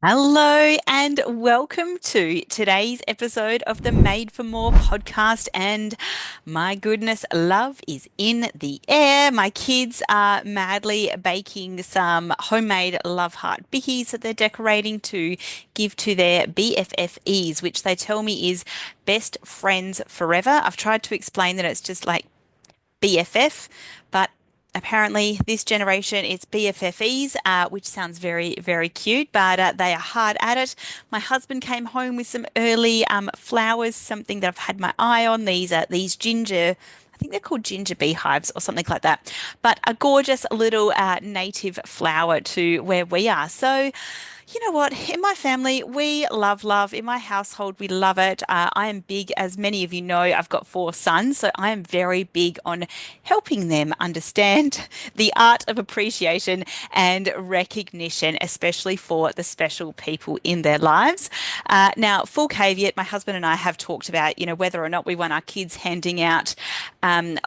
Hello and welcome to today's episode of the Made for More podcast. And my goodness, love is in the air. My kids are madly baking some homemade love heart bickies that they're decorating to give to their BFFEs, which they tell me is best friends forever. I've tried to explain that it's just like BFF, but apparently this generation it's BFFEs, which sounds very, very cute, but they are hard at it. My husband came home with some early flowers, something that I've had my eye on. These ginger. I think they're called ginger beehives or something like that, but a gorgeous little native flower to where we are. So, you know what? In my family, we love love. In my household, we love it. I am big, as many of you know, I've got four sons, so I am very big on helping them understand the art of appreciation and recognition, especially for the special people in their lives. Now, full caveat, my husband and I have talked about, whether or not we want our kids handing out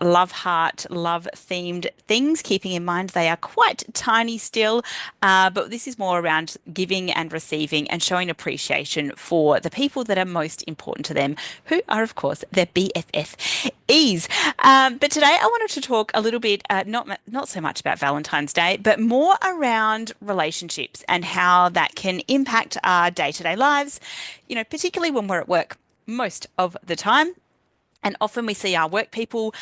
love heart, love themed things, keeping in mind they are quite tiny still. But this is more around giving and receiving and showing appreciation for the people that are most important to them, who are, of course, their BFFs. But today I wanted to talk a little bit, not so much about Valentine's Day, but more around relationships and how that can impact our day-to-day lives, particularly when we're at work most of the time. And often we see our work people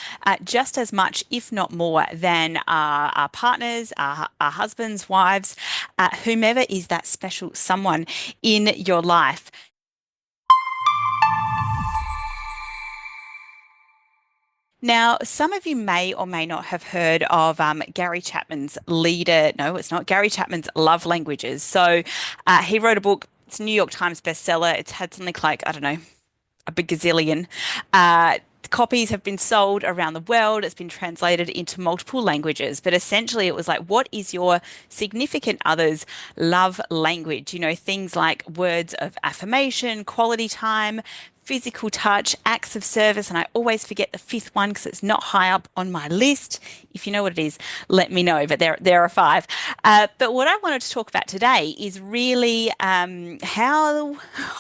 just as much, if not more, than our partners, our husbands, wives, whomever is that special someone in your life. Now, some of you may or may not have heard of Gary Chapman's leader. No, it's not Gary Chapman's Love Languages. So he wrote a book. It's a New York Times bestseller. It's had something like, I don't know, a big gazillion. Copies have been sold around the world. It's been translated into multiple languages. But essentially, it was like, what is your significant other's love language? Things like words of affirmation, quality time, physical touch, acts of service. And I always forget the fifth one because it's not high up on my list. If you know what it is, let me know. But there are five. But what I wanted to talk about today is really how,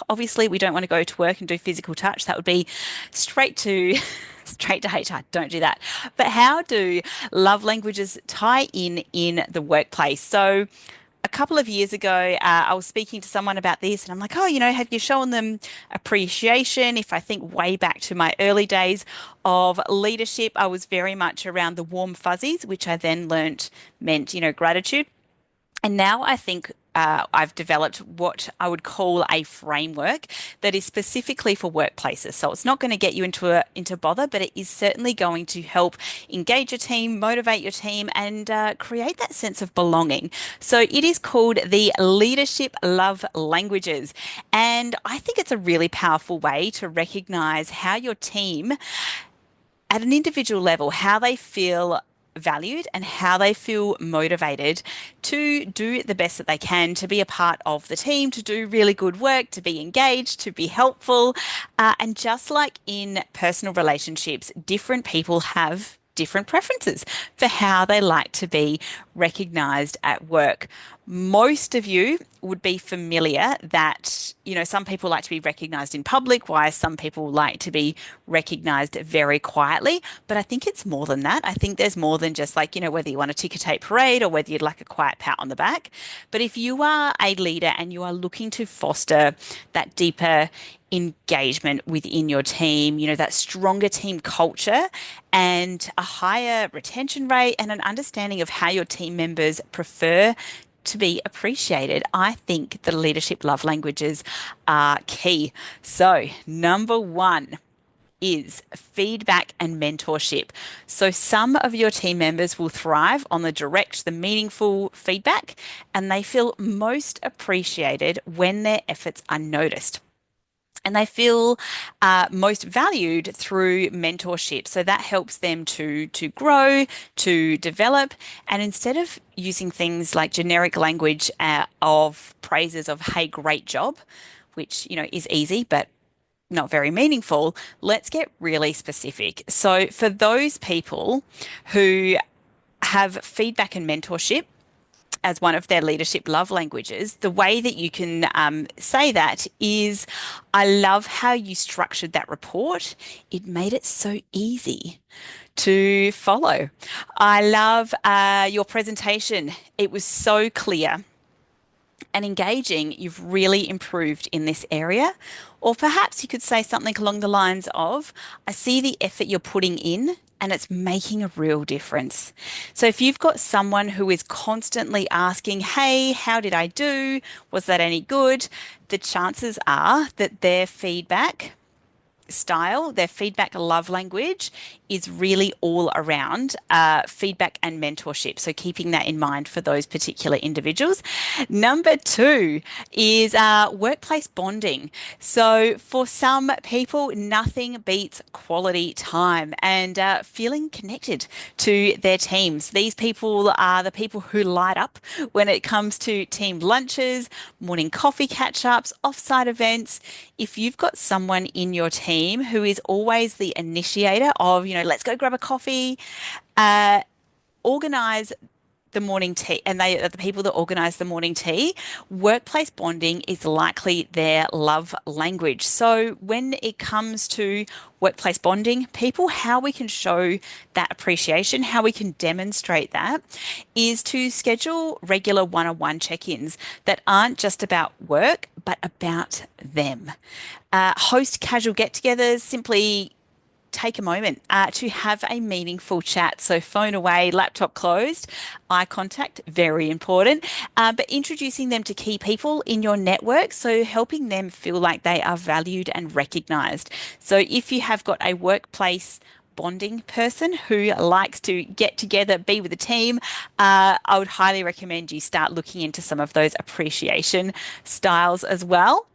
obviously, we don't want to go to work and do physical touch. That would be straight to straight to HR. Don't do that. But how do love languages tie in the workplace? So a couple of years ago, I was speaking to someone about this, and I'm like, oh, have you shown them appreciation? If I think way back to my early days of leadership, I was very much around the warm fuzzies, which I then learnt meant, gratitude. And now I think I've developed what I would call a framework that is specifically for workplaces. So it's not going to get you into bother, but it is certainly going to help engage your team, motivate your team, and create that sense of belonging. So it is called the Leadership Love Languages, and I think it's a really powerful way to recognize how your team at an individual level, how they feel valued and how they feel motivated to do the best that they can, to be a part of the team, to do really good work, to be engaged, to be helpful. And just like in personal relationships, different people have different preferences for how they like to be recognized at work. Most of you would be familiar that, some people like to be recognized in public, while some people like to be recognized very quietly. But I think it's more than that. I think there's more than just like, whether you want a ticker tape parade or whether you'd like a quiet pat on the back. But if you are a leader and you are looking to foster that deeper engagement within your team, that stronger team culture and a higher retention rate and an understanding of how your team members prefer to be appreciated, I think the leadership love languages are key. So, number one is feedback and mentorship. So, some of your team members will thrive on the direct, the meaningful feedback, and they feel most appreciated when their efforts are noticed. And they feel most valued through mentorship. So that helps them to grow, to develop. And instead of using things like generic language of praises of, hey, great job, which, is easy, but not very meaningful, let's get really specific. So for those people who have feedback and mentorship, as one of their leadership love languages, the way that you can say that is, I love how you structured that report. It made it so easy to follow. I love your presentation. It was so clear and engaging. You've really improved in this area. Or perhaps you could say something along the lines of, I see the effort you're putting in and it's making a real difference. So if you've got someone who is constantly asking, hey, how did I do? Was that any good? The chances are that their feedback style, their feedback love language is really all around feedback and mentorship. So keeping that in mind for those particular individuals. Number two is workplace bonding. So for some people, nothing beats quality time and feeling connected to their teams. These people are the people who light up when it comes to team lunches, morning coffee catch-ups, off-site events. If you've got someone in your team who is always the initiator of, let's go grab a coffee, uh, organize the morning tea, and they are the people that organize the morning tea, workplace bonding is likely their love language. So when it comes to workplace bonding, people, how we can show that appreciation, how we can demonstrate that is to schedule regular one-on-one check-ins that aren't just about work, but about them. Host casual get-togethers, simply take a moment to have a meaningful chat. So, phone away, laptop closed, eye contact, very important. But introducing them to key people in your network, so helping them feel like they are valued and recognized. So, if you have got a workplace bonding person who likes to get together, be with a team, I would highly recommend you start looking into some of those appreciation styles as well.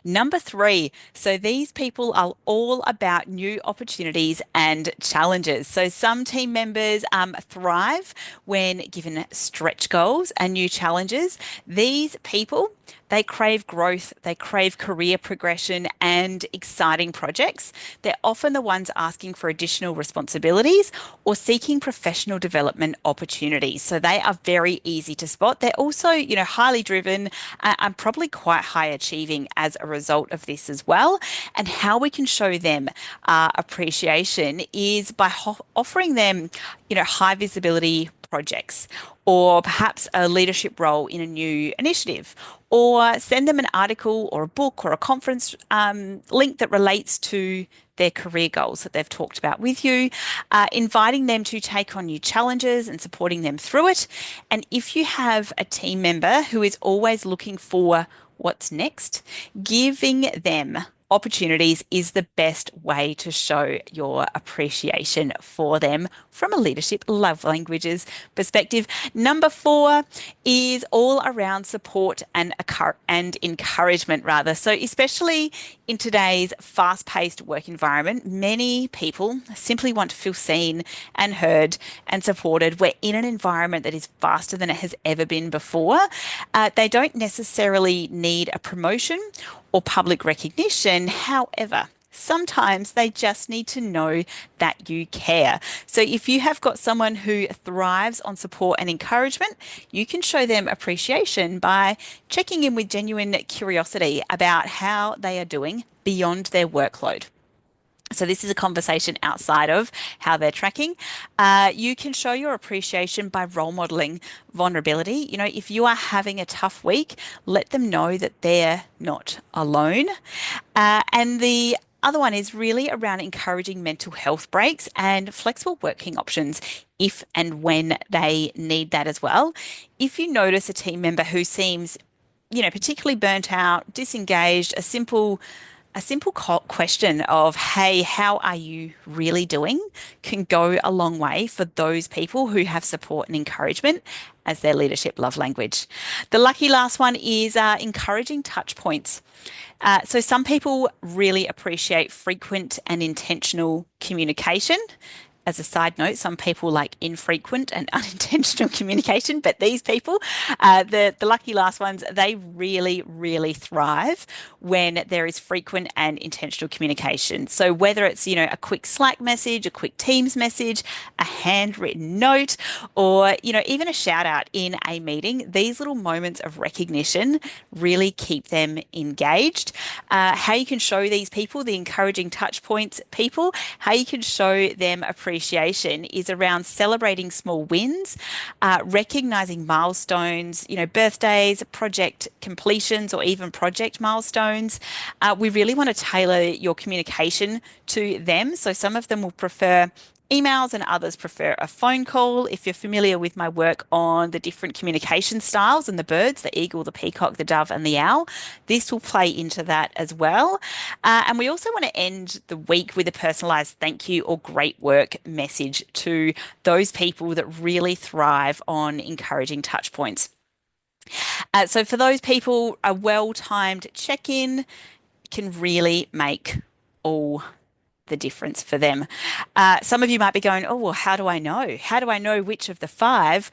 Number three, so these people are all about new opportunities and challenges. So some team members thrive when given stretch goals and new challenges. These people, they crave growth, they crave career progression and exciting projects. They're often the ones asking for additional responsibilities or seeking professional development opportunities. So they are very easy to spot. They're also, highly driven and probably quite high achieving as a result of this as well. And how we can show them appreciation is by offering them, high visibility projects, or perhaps a leadership role in a new initiative, or send them an article or a book or a conference link that relates to their career goals that they've talked about with you, inviting them to take on new challenges and supporting them through it. And if you have a team member who is always looking for what's next, giving them opportunities is the best way to show your appreciation for them from a leadership love languages perspective. Number four is all around support and encouragement rather. So especially in today's fast-paced work environment, many people simply want to feel seen and heard and supported. We're in an environment that is faster than it has ever been before. They don't necessarily need a promotion or public recognition. However, sometimes they just need to know that you care. So if you have got someone who thrives on support and encouragement, you can show them appreciation by checking in with genuine curiosity about how they are doing beyond their workload. So this is a conversation outside of how they're tracking. You can show your appreciation by role modeling vulnerability. If you are having a tough week, let them know that they're not alone. And the other one is really around encouraging mental health breaks and flexible working options if and when they need that as well. If you notice a team member who seems, particularly burnt out, disengaged, a simple question of, hey, how are you really doing, can go a long way for those people who have support and encouragement as their leadership love language. The lucky last one is encouraging touch points. So some people really appreciate frequent and intentional communication as a side note, some people like infrequent and unintentional communication, but these people, the lucky last ones, they really, really thrive when there is frequent and intentional communication. So whether it's, a quick Slack message, a quick Teams message, a handwritten note, or, even a shout out in a meeting, these little moments of recognition really keep them engaged. How you can show these people the encouraging touch points, people, how you can show them appreciation is around celebrating small wins, recognizing milestones, birthdays, project completions, or even project milestones. We really want to tailor your communication to them. So some of them will prefer emails and others prefer a phone call. If you're familiar with my work on the different communication styles and the birds, the eagle, the peacock, the dove, and the owl, this will play into that as well. And we also want to end the week with a personalized thank you or great work message to those people that really thrive on encouraging touch points. So for those people, a well-timed check-in can really make all the difference for them. Some of you might be going, oh, well, how do I know? How do I know which of the five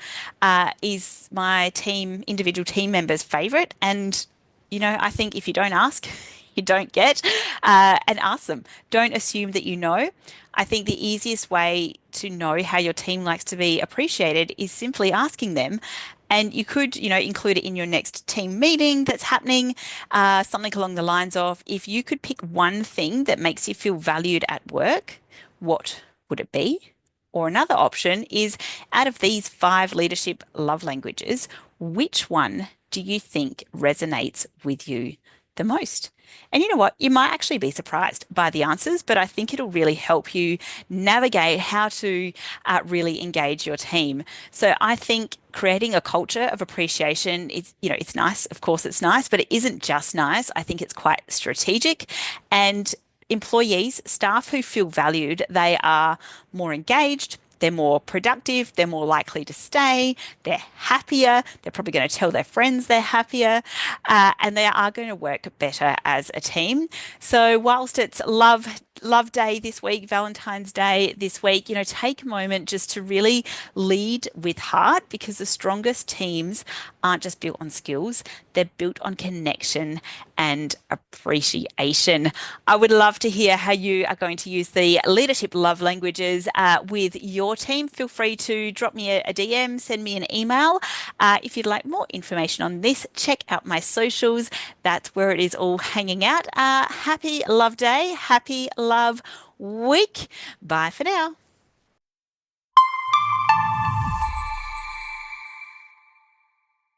is my individual team member's favorite? And, I think if you don't ask, you don't get, and ask them. Don't assume that you know. I think the easiest way to know how your team likes to be appreciated is simply asking them. And you could, include it in your next team meeting that's happening, something along the lines of, if you could pick one thing that makes you feel valued at work, what would it be? Or another option is, out of these five leadership love languages, which one do you think resonates with you the most? And you know what? You might actually be surprised by the answers, but I think it'll really help you navigate how to really engage your team. So I think creating a culture of appreciation is, it's nice. Of course, it's nice, but it isn't just nice. I think it's quite strategic. And employees, staff who feel valued, they are more engaged. They're more productive. They're more likely to stay. They're happier. They're probably going to tell their friends they're happier, and they are going to work better as a team. So whilst it's love day this week, Valentine's Day this week, take a moment just to really lead with heart, because the strongest teams aren't just built on skills, they're built on connection and appreciation. I would love to hear how you are going to use the leadership love languages with your team. Feel free to drop me a DM, send me an email. If you'd like more information on this, check out my socials. That's where it is all hanging out. Happy Love Day. Happy Love Week. Bye for now.